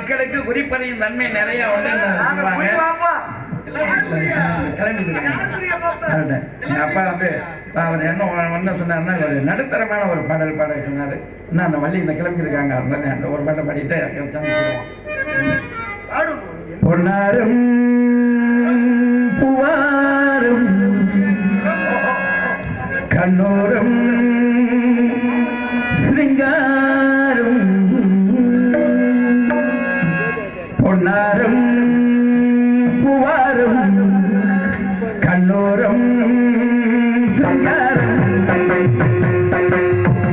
மக்களுக்கு குறிப்பறியும் தன்மை நிறைய உண்டு. எங்க அப்பா வந்து அவர் என்ன சொன்னார்னா நடுத்தரமான ஒரு பாடல் பாட சொன்னாரு. இன்னும் அந்த வள்ளி இந்த கிளம்பி இருக்காங்க, அந்த ஒரு பாட்டை பாடிட்டு பொன்னாரும் பூவாரும் கண்ணோரும் சிருங்காரும் பொன்னாரும் பூவாரும் கண்ணோரும் சிருங்காரும்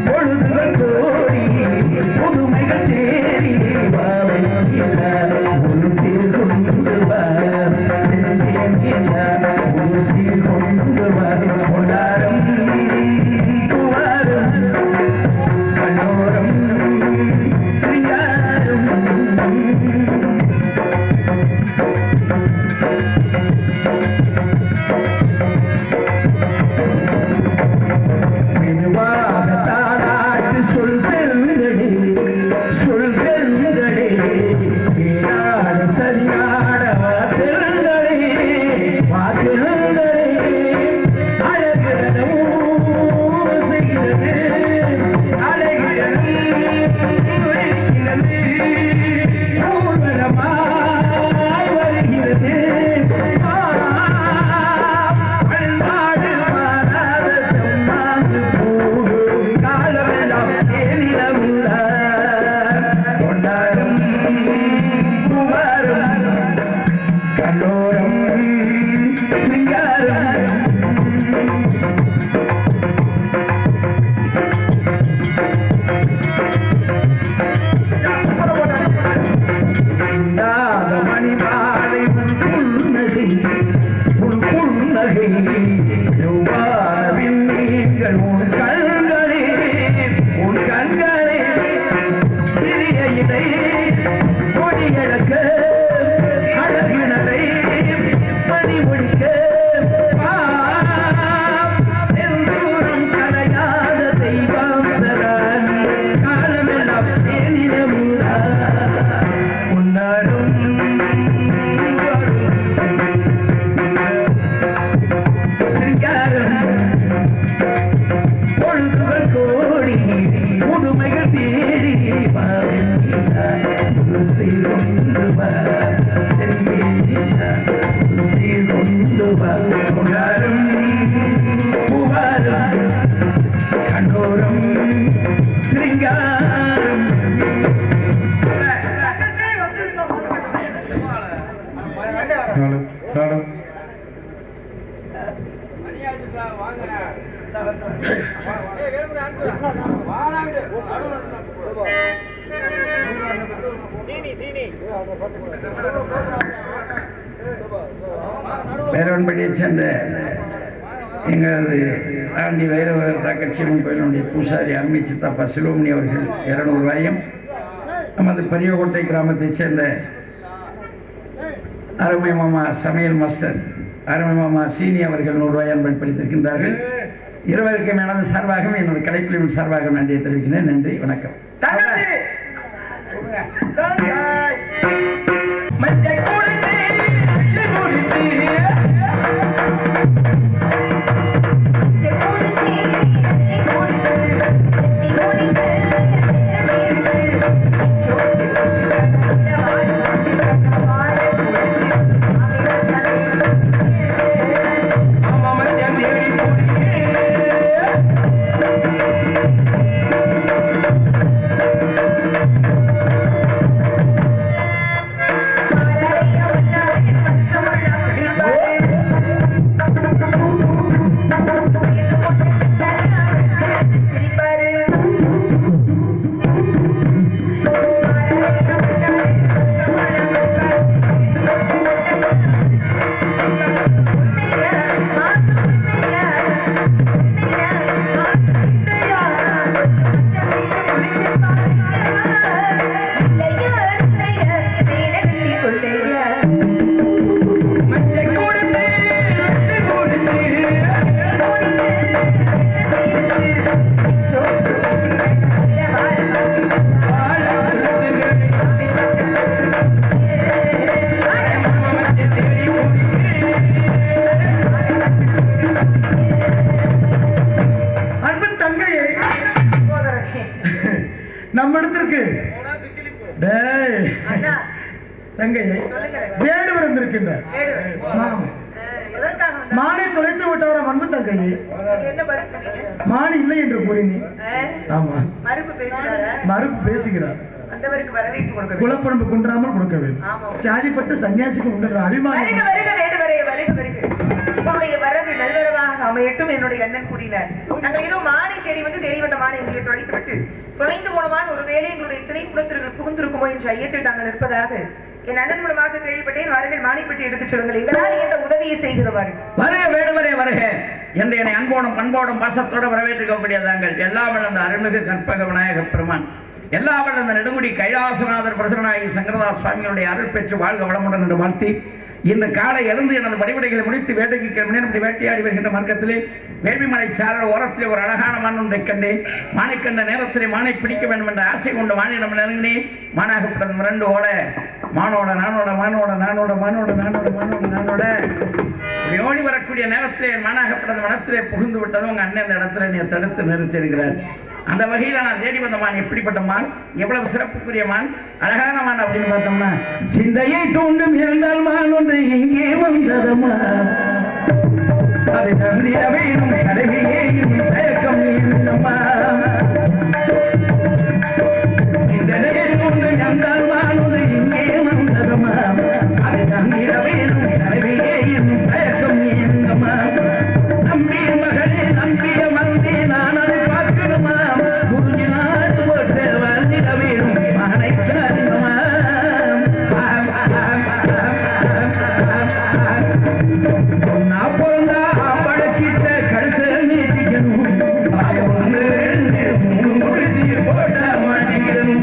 பொழுதுகள் கோடி புதுமைகள் தேடி பொன்னாரும் பூவாரும் கண்ணோரும் சிருங்காரும் பேரவன்பட்டியை சேர்ந்த எங்களது ஆண்டி வைரவர் ராக்கட்சியம்மன் கோயிலுடைய பூசாரி அருமை சித்தப்பா சிவமணி அவர்கள் 200 ரூபாயும், நமது பெரியகோட்டை கிராமத்தைச் சேர்ந்த அருமை மாமா சமையல் மாஸ்டர் அருமை மாமா சீனி அவர்கள் 100 ரூபாய் அன்பளித்திருக்கின்றார்கள். இருவருக்கும் எனது சார்பாகவும் எனது கலைக்குழுவின் சார்பாக நன்றியை தெரிவிக்கிறேன். நன்றி, வணக்கம். Thank you. தங்கையை வேடுவர் வந்திருக்கின்றார். மானை தொலைத்து விட்டாராம் அன்பு தங்கையை. மானி இல்லை என்று கூறினேன். ஆமா, மறுப்பு பேசுகிறார். குலப்பண்பு குன்றாமல் கொடுக்க வேண்டும். சாதிப்பட்டு சன்னியாசிக்கு உண்டு அபிமானம். உன்னுடைய வரவு நல்லறவாக அமையட்டும் என்னுடைய அண்ணன் கூறினார். நாங்கள் ஏதோ மானை தேடி வந்து தேடி வந்த மானை எங்களை தொலைத்து விட்டு தொலைந்து போனவான் ஒருவேளை எங்களுடைய இத்தனை குலத்திற்கு புகுந்திருக்குமோ என்ற ஐயத்தில் நாங்கள் இருப்பதாக என் அண்ணன் மூலமாக கேள்விப்பட்டேன். வாருங்கள் மானைப்பட்டி எடுத்துச் சொல்லுங்கள். எங்களால் என்ற உதவியை செய்கிறவாறு. வருக வேடுவரே வருக என்று என்னை அன்போடும் பண்போடும் பாசத்தோடு வரவேற்றுக்கக்கூடிய தாங்கள் எல்லாம் வளர்ந்த அருள்மிகு கற்பக விநாயக பெருமான், எல்லாம் வளர்ந்த நெடுங்குடி கைலாசநாதர் பிரசனாகி சங்கரதாஸ் சுவாமிகளுடைய அருள் பெற்று வாழ்க வளமுடன் என்று வாழ்த்தி இந்த காலை எழுந்து எனது வழிபடைகளை முடித்து வேட்டைக்கு கிளம்பினேன். வேட்டையாடி வருகின்ற மார்க்கத்திலே வேள்விமலை சாரல் ஓரத்திலே ஒரு அழகான மான் ஒன்றை கண்டேன். மானை கண்ட நேரத்திலே மானை பிடிக்க வேண்டும் என்ற ஆசை கொண்டு மானிடம் நெருங்கினேன். மானாகப்பட்டது மிரண்டு ஓட மானோட நானோட மானோட நானோட மானோட நானோட மானோட நானோட ஓடி வரக்கூடிய நேரத்திலே மானாகப்பட்டது மனத்திலே புகுந்து விட்டதும் உங்க அண்ணன் அந்த இடத்துல நீ தடுத்து நிறுத்தி இருக்கிறார். அந்த வகையில் நான் தேடி வந்த மான் எப்படிப்பட்ட மான், எவ்வளவு சிறப்புக்குரிய மான், அழகான மான் அப்படின்னு பார்த்தோம்னா சிந்தையை தூண்டும் இருந்தால் மான் ஒன்று எங்கே வந்ததமா, அதை தந்திர வேணும் கலவியே தயக்கம் இல்லம்மா, சிந்தையை தூண்டும் இருந்தால் மான் ஒன்று எங்கே வந்ததமா, அதை தந்திர வேணும் கலவியே தயக்கம் இல்லம்மா, நம்பிய மகளே நம்பிய மந்தே நான் அதை பார்க்கணுமா, குருஜி நாடு போட்டு வந்திட வேணும் மானை தருமா, நான் பிறந்தா படக்கிட்ட கழுத்தை நீட்டிக்கணும், ஒன்று ரெண்டு மூணு முடிச்சு போட்ட மாட்டிக்கணும்.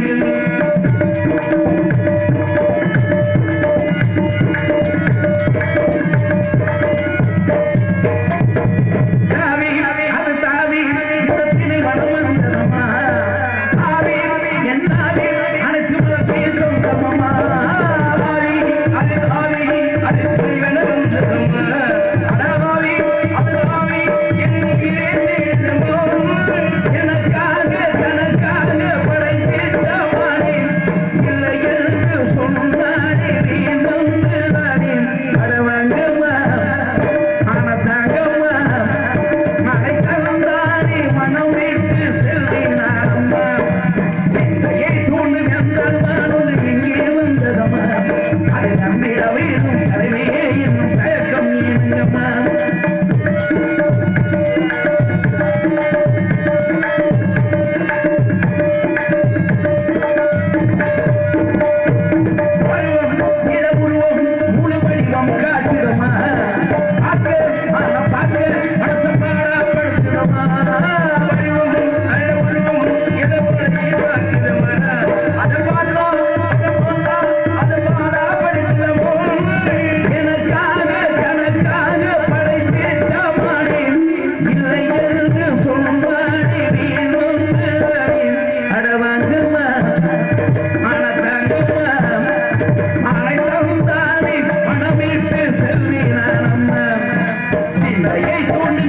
செல்வி நானம்மா சிந்தையை தோண்டி